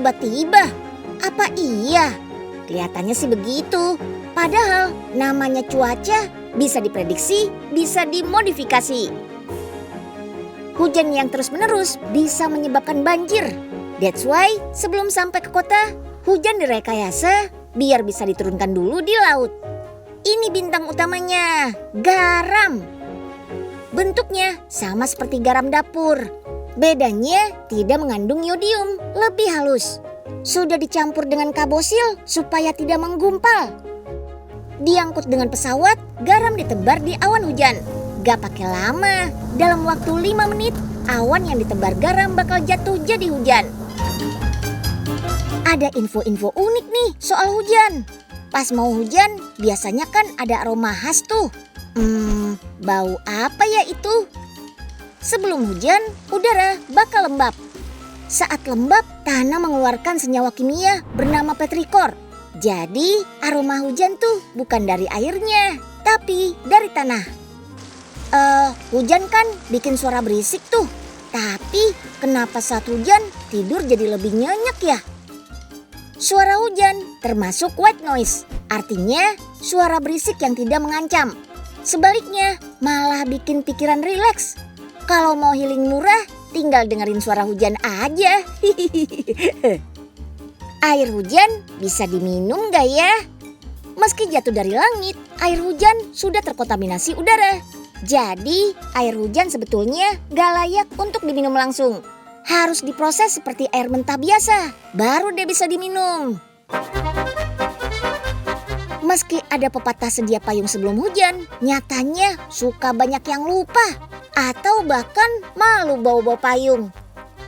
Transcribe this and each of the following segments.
Tiba-tiba? Apa iya? Kelihatannya sih begitu. Padahal namanya cuaca bisa diprediksi, bisa dimodifikasi. Hujan yang terus-menerus bisa menyebabkan banjir. That's why sebelum sampai ke kota, hujan direkayasa biar bisa diturunkan dulu di laut. Ini bintang utamanya, garam. Bentuknya sama seperti garam dapur. Bedanya tidak mengandung yodium, lebih halus. Sudah dicampur dengan karbosil supaya tidak menggumpal. Diangkut dengan pesawat, garam ditebar di awan hujan. Gak pakai lama, dalam waktu 5 menit, awan yang ditebar garam bakal jatuh jadi hujan. Ada info-info unik nih soal hujan. Pas mau hujan, biasanya kan ada aroma khas tuh. Bau apa ya itu? Sebelum hujan, udara bakal lembab. Saat lembab, tanah mengeluarkan senyawa kimia bernama petrikor. Jadi, aroma hujan tuh bukan dari airnya, tapi dari tanah. Hujan kan bikin suara berisik tuh. Tapi, kenapa saat hujan tidur jadi lebih nyenyak ya? Suara hujan termasuk white noise, artinya suara berisik yang tidak mengancam. Sebaliknya, malah bikin pikiran rileks. Kalau mau healing murah, tinggal dengerin suara hujan aja. Air hujan bisa diminum gak ya? Meski jatuh dari langit, air hujan sudah terkontaminasi udara. Jadi, air hujan sebetulnya gak layak untuk diminum langsung. Harus diproses seperti air mentah biasa, baru dia bisa diminum. Meski ada pepatah sedia payung sebelum hujan, nyatanya suka banyak yang lupa atau bahkan malu bawa-bawa payung.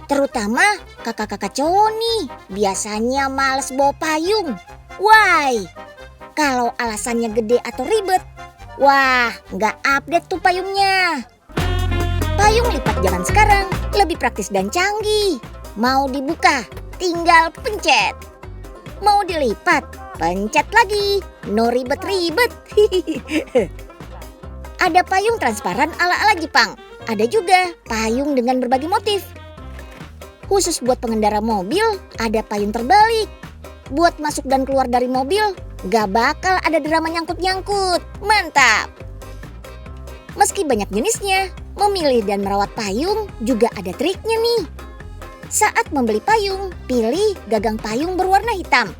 Terutama kakak-kakak cowok nih, biasanya males bawa payung. Why? Kalau alasannya gede atau ribet, wah nggak update tuh payungnya. Payung lipat zaman sekarang lebih praktis dan canggih. Mau dibuka, tinggal pencet. Mau dilipat, pencet lagi. No ribet-ribet. Ada payung transparan ala-ala Jepang. Ada juga payung dengan berbagai motif. Khusus buat pengendara mobil, ada payung terbalik. Buat masuk dan keluar dari mobil, gak bakal ada drama nyangkut-nyangkut. Mantap! Meski banyak jenisnya, memilih dan merawat payung juga ada triknya nih. Saat membeli payung, pilih gagang payung berwarna hitam.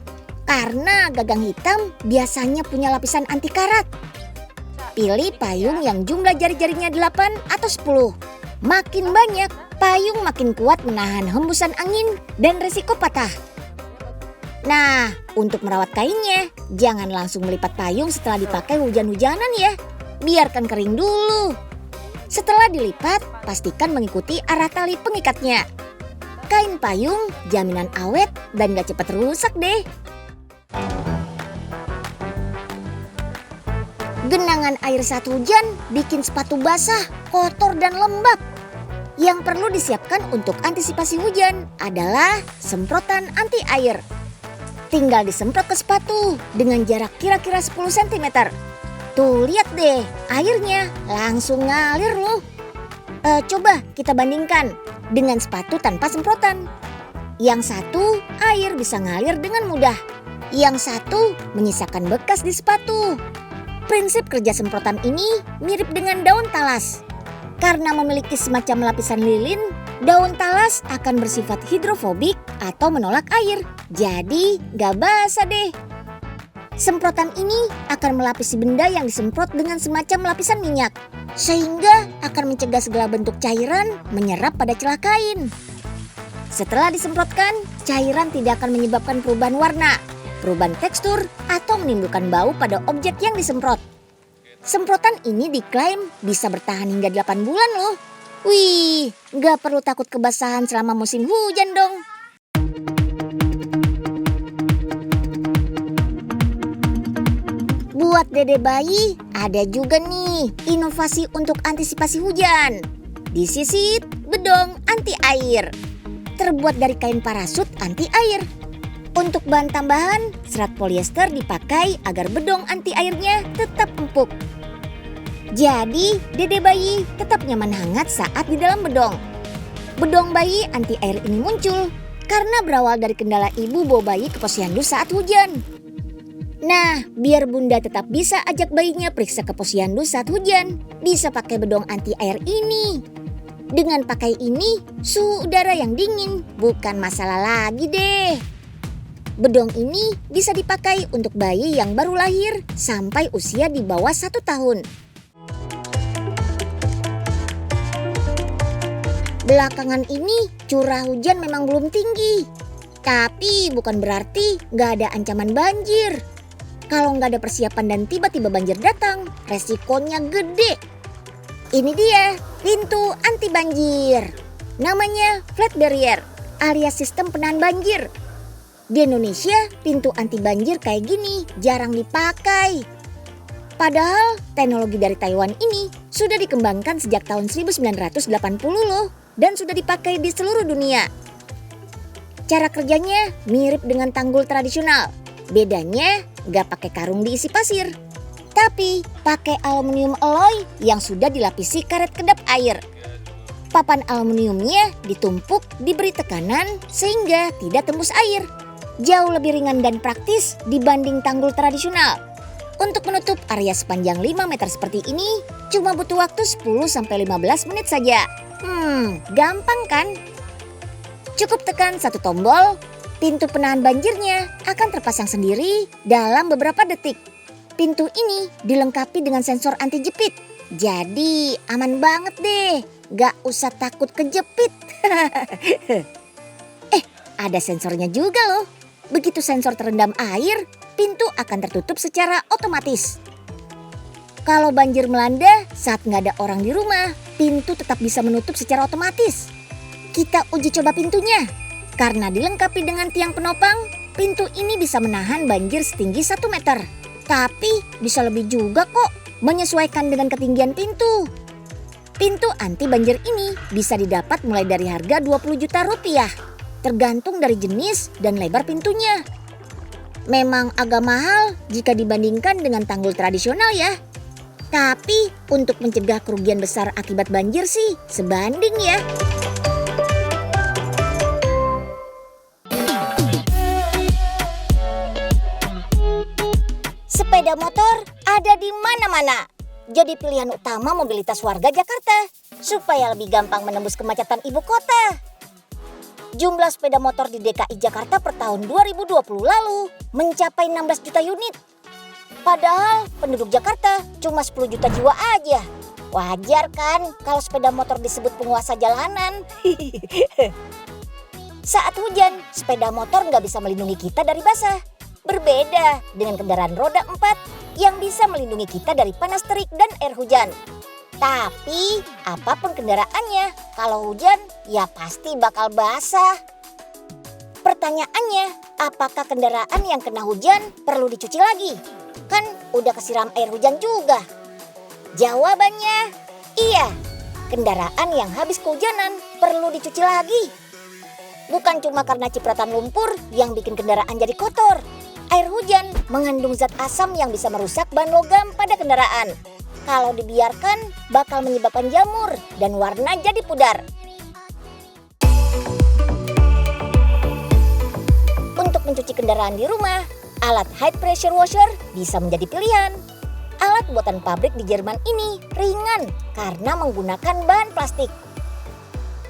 Karena gagang hitam biasanya punya lapisan anti karat. Pilih payung yang jumlah jari-jarinya 8 atau 10. Makin banyak, payung makin kuat menahan hembusan angin dan risiko patah. Nah, untuk merawat kainnya, jangan langsung melipat payung setelah dipakai hujan-hujanan ya. Biarkan kering dulu. Setelah dilipat, pastikan mengikuti arah tali pengikatnya. Kain payung jaminan awet dan gak cepat rusak deh. Genangan air saat hujan bikin sepatu basah, kotor dan lembab. Yang perlu disiapkan untuk antisipasi hujan adalah semprotan anti air. Tinggal disemprot ke sepatu dengan jarak kira-kira 10 cm. Tuh lihat deh, airnya langsung ngalir loh. Coba kita bandingkan dengan sepatu tanpa semprotan. Yang satu air bisa ngalir dengan mudah. Yang satu menyisakan bekas di sepatu. Prinsip kerja semprotan ini mirip dengan daun talas. Karena memiliki semacam lapisan lilin, daun talas akan bersifat hidrofobik atau menolak air. Jadi gak basah deh. Semprotan ini akan melapisi benda yang disemprot dengan semacam lapisan minyak. Sehingga akan mencegah segala bentuk cairan menyerap pada celah kain. Setelah disemprotkan, cairan tidak akan menyebabkan perubahan warna, perubahan tekstur, atau menimbulkan bau pada objek yang disemprot. Semprotan ini diklaim bisa bertahan hingga 8 bulan loh. Wih, gak perlu takut kebasahan selama musim hujan dong. Buat dede bayi, ada juga nih inovasi untuk antisipasi hujan. Disisit bedong anti air. Terbuat dari kain parasut anti air. Untuk bahan tambahan, serat polyester dipakai agar bedong anti airnya tetap empuk. Jadi, dede bayi tetap nyaman hangat saat di dalam bedong. Bedong bayi anti air ini muncul karena berawal dari kendala ibu bawa bayi ke posyandu saat hujan. Nah, biar bunda tetap bisa ajak bayinya periksa ke posyandu saat hujan, bisa pakai bedong anti air ini. Dengan pakai ini, suhu udara yang dingin bukan masalah lagi deh. Bedong ini bisa dipakai untuk bayi yang baru lahir sampai usia di bawah 1 tahun. Belakangan ini curah hujan memang belum tinggi. Tapi bukan berarti nggak ada ancaman banjir. Kalau nggak ada persiapan dan tiba-tiba banjir datang, resikonya gede. Ini dia pintu anti banjir. Namanya flat barrier alias sistem penahan banjir. Di Indonesia, pintu anti banjir kayak gini jarang dipakai. Padahal teknologi dari Taiwan ini sudah dikembangkan sejak tahun 1980 loh dan sudah dipakai di seluruh dunia. Cara kerjanya mirip dengan tanggul tradisional. Bedanya nggak pakai karung diisi pasir, tapi pakai aluminium alloy yang sudah dilapisi karet kedap air. Papan aluminiumnya ditumpuk diberi tekanan sehingga tidak tembus air. Jauh lebih ringan dan praktis dibanding tanggul tradisional. Untuk menutup area sepanjang 5 meter seperti ini cuma butuh waktu 10-15 menit saja. Gampang kan? Cukup tekan satu tombol, pintu penahan banjirnya akan terpasang sendiri dalam beberapa detik. Pintu ini dilengkapi dengan sensor anti jepit. Jadi aman banget deh, gak usah takut kejepit. Ada sensornya juga loh. Begitu sensor terendam air, pintu akan tertutup secara otomatis. Kalau banjir melanda saat nggak ada orang di rumah, pintu tetap bisa menutup secara otomatis. Kita uji coba pintunya. Karena dilengkapi dengan tiang penopang, pintu ini bisa menahan banjir setinggi 1 meter. Tapi bisa lebih juga kok, menyesuaikan dengan ketinggian pintu. Pintu anti banjir ini bisa didapat mulai dari harga 20 juta rupiah. Tergantung dari jenis dan lebar pintunya. Memang agak mahal jika dibandingkan dengan tanggul tradisional ya. Tapi untuk mencegah kerugian besar akibat banjir sih sebanding ya. Sepeda motor ada di mana-mana. Jadi pilihan utama mobilitas warga Jakarta supaya lebih gampang menembus kemacetan ibu kota. Jumlah sepeda motor di DKI Jakarta per tahun 2020 lalu mencapai 16 juta unit. Padahal penduduk Jakarta cuma 10 juta jiwa aja. Wajar kan kalau sepeda motor disebut penguasa jalanan. Saat hujan, sepeda motor nggak bisa melindungi kita dari basah. Berbeda dengan kendaraan roda 4 yang bisa melindungi kita dari panas terik dan air hujan. Tapi apapun kendaraannya, kalau hujan ya pasti bakal basah. Pertanyaannya, apakah kendaraan yang kena hujan perlu dicuci lagi? Kan udah kesiram air hujan juga. Jawabannya, iya. Kendaraan yang habis kehujanan perlu dicuci lagi. Bukan cuma karena cipratan lumpur yang bikin kendaraan jadi kotor. Air hujan mengandung zat asam yang bisa merusak ban logam pada kendaraan. Kalau dibiarkan bakal menyebabkan jamur dan warna jadi pudar. Untuk mencuci kendaraan di rumah, alat high pressure washer bisa menjadi pilihan. Alat buatan pabrik di Jerman ini ringan karena menggunakan bahan plastik.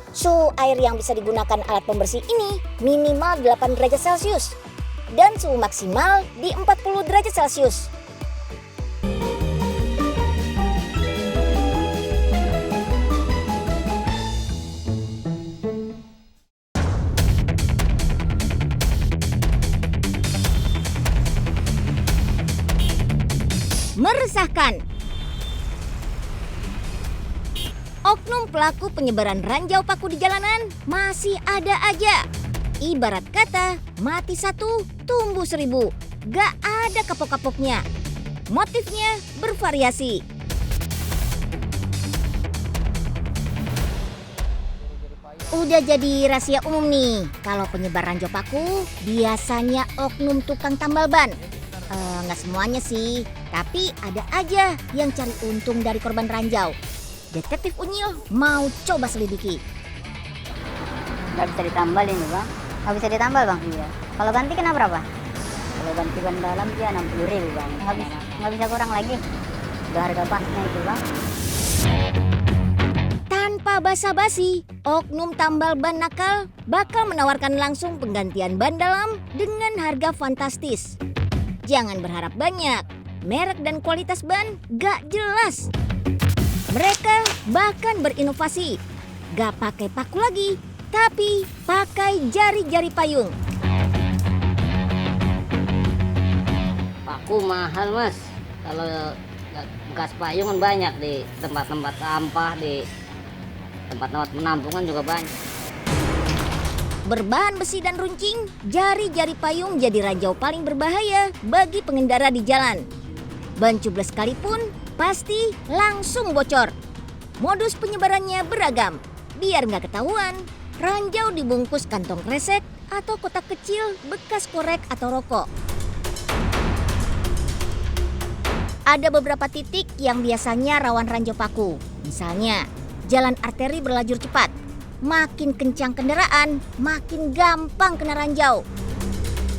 Suhu air yang bisa digunakan alat pembersih ini minimal 8 derajat Celcius dan suhu maksimal di 40 derajat Celcius. Meresahkan. Oknum pelaku penyebaran ranjau paku di jalanan masih ada aja. Ibarat kata, mati 1, tumbuh 1000. Gak ada kapok-kapoknya. Motifnya bervariasi. Udah jadi rahasia umum nih, kalau penyebar ranjau paku biasanya oknum tukang tambal ban. Nggak semuanya sih, tapi ada aja yang cari untung dari korban ranjau. Detektif Unyil mau coba selidiki. Nggak bisa ditambalin ya bang? Nggak bisa ditambal bang? Iya. Kalau ganti kena berapa? Kalau ganti ban dalam dia 60.000 bang. Nggak bisa kurang lagi? Udah harga pasnya itu bang. Tanpa basa-basi, oknum tambal ban nakal bakal menawarkan langsung penggantian ban dalam dengan harga fantastis. Jangan berharap banyak, merek dan kualitas ban gak jelas. Mereka bahkan berinovasi, gak pakai paku lagi, tapi pakai jari-jari payung. Paku mahal mas. Kalau bekas payung kan banyak di tempat-tempat sampah, di tempat-tempat penampungan juga banyak. Berbahan besi dan runcing, jari-jari payung jadi ranjau paling berbahaya bagi pengendara di jalan. Ban cubles sekalipun pasti langsung bocor. Modus penyebarannya beragam. Biar nggak ketahuan, ranjau dibungkus kantong kresek atau kotak kecil bekas korek atau rokok. Ada beberapa titik yang biasanya rawan ranjau paku. Misalnya, jalan arteri berlajur cepat. Makin kencang kendaraan, makin gampang kena ranjau.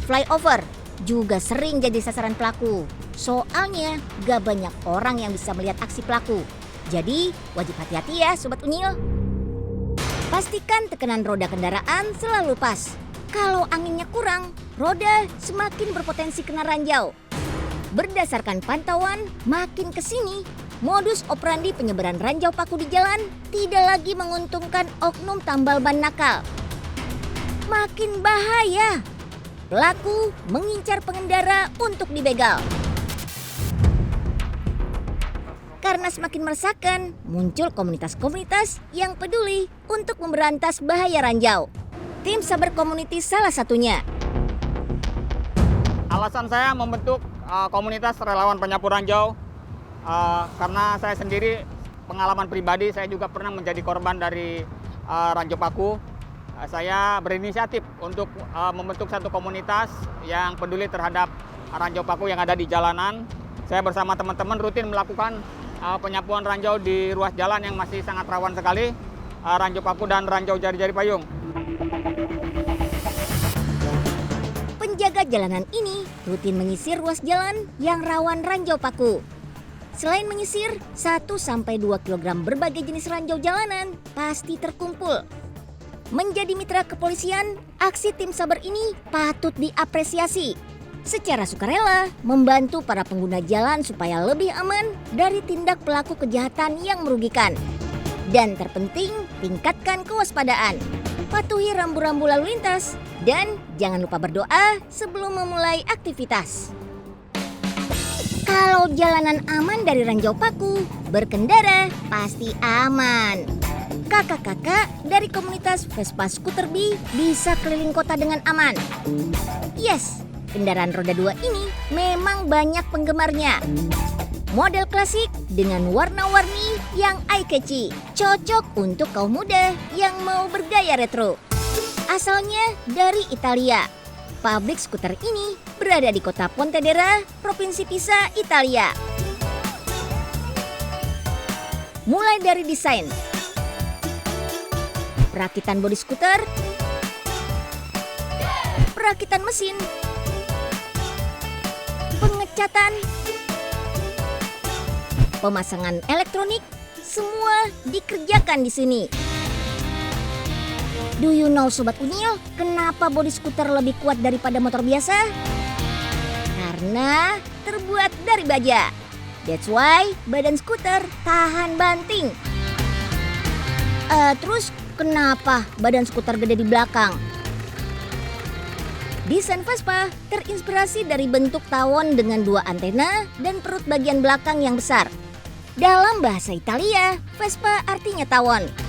Flyover juga sering jadi sasaran pelaku. Soalnya gak banyak orang yang bisa melihat aksi pelaku. Jadi wajib hati-hati ya Sobat Unyil. Pastikan tekanan roda kendaraan selalu pas. Kalau anginnya kurang, roda semakin berpotensi kena ranjau. Berdasarkan pantauan, makin kesini, modus operandi penyebaran ranjau paku di jalan tidak lagi menguntungkan oknum tambal ban nakal. Makin bahaya. Pelaku mengincar pengendara untuk dibegal. Karena semakin meresahkan, muncul komunitas-komunitas yang peduli untuk memberantas bahaya ranjau. Tim Sabar Community salah satunya. Alasan saya membentuk komunitas relawan penyapu ranjau karena saya sendiri pengalaman pribadi, saya juga pernah menjadi korban dari ranjau paku. Saya berinisiatif untuk membentuk satu komunitas yang peduli terhadap ranjau paku yang ada di jalanan. Saya bersama teman-teman rutin melakukan penyapuan ranjau di ruas jalan yang masih sangat rawan sekali, ranjau paku dan ranjau jari-jari payung. Penjaga jalanan ini rutin menyisir ruas jalan yang rawan ranjau paku. Selain menyisir, 1-2 kg berbagai jenis ranjau jalanan pasti terkumpul. Menjadi mitra kepolisian, aksi tim Sabar ini patut diapresiasi. Secara sukarela, membantu para pengguna jalan supaya lebih aman dari tindak pelaku kejahatan yang merugikan. Dan terpenting, tingkatkan kewaspadaan. Patuhi rambu-rambu lalu lintas. Dan jangan lupa berdoa sebelum memulai aktivitas. Kalau jalanan aman dari ranjau paku, berkendara pasti aman. Kakak-kakak dari komunitas Vespa Scooter Bee bisa keliling kota dengan aman. Yes, kendaraan roda 2 ini memang banyak penggemarnya. Model klasik dengan warna-warni yang eye-catchy, cocok untuk kaum muda yang mau bergaya retro. Asalnya dari Italia. Pabrik skuter ini berada di kota Pontedera, Provinsi Pisa, Italia. Mulai dari desain, perakitan bodi skuter, perakitan mesin, pengecatan, pemasangan elektronik, semua dikerjakan di sini. Do you know Sobat Unyil, kenapa bodi skuter lebih kuat daripada motor biasa? Karena terbuat dari baja. That's why badan skuter tahan banting. Terus kenapa badan skuter gede di belakang? Desain Vespa terinspirasi dari bentuk tawon dengan 2 antena dan perut bagian belakang yang besar. Dalam bahasa Italia, Vespa artinya tawon.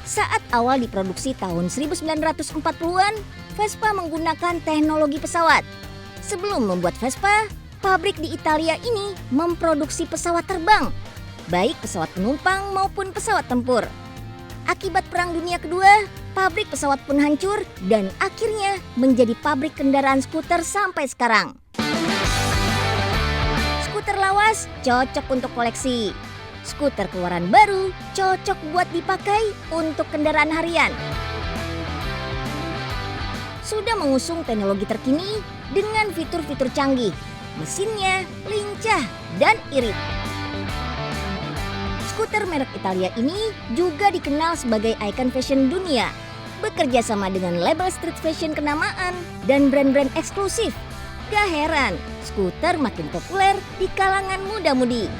Saat awal diproduksi tahun 1940-an, Vespa menggunakan teknologi pesawat. Sebelum membuat Vespa, pabrik di Italia ini memproduksi pesawat terbang, baik pesawat penumpang maupun pesawat tempur. Akibat Perang Dunia Kedua, pabrik pesawat pun hancur dan akhirnya menjadi pabrik kendaraan skuter sampai sekarang. Skuter lawas cocok untuk koleksi. Skuter keluaran baru cocok buat dipakai untuk kendaraan harian. sudah mengusung teknologi terkini dengan fitur-fitur canggih. Mesinnya lincah dan irit. Skuter merek Italia ini juga dikenal sebagai ikon fashion dunia, bekerja sama dengan label street fashion kenamaan dan brand-brand eksklusif. Gak heran, skuter makin populer di kalangan muda-mudi.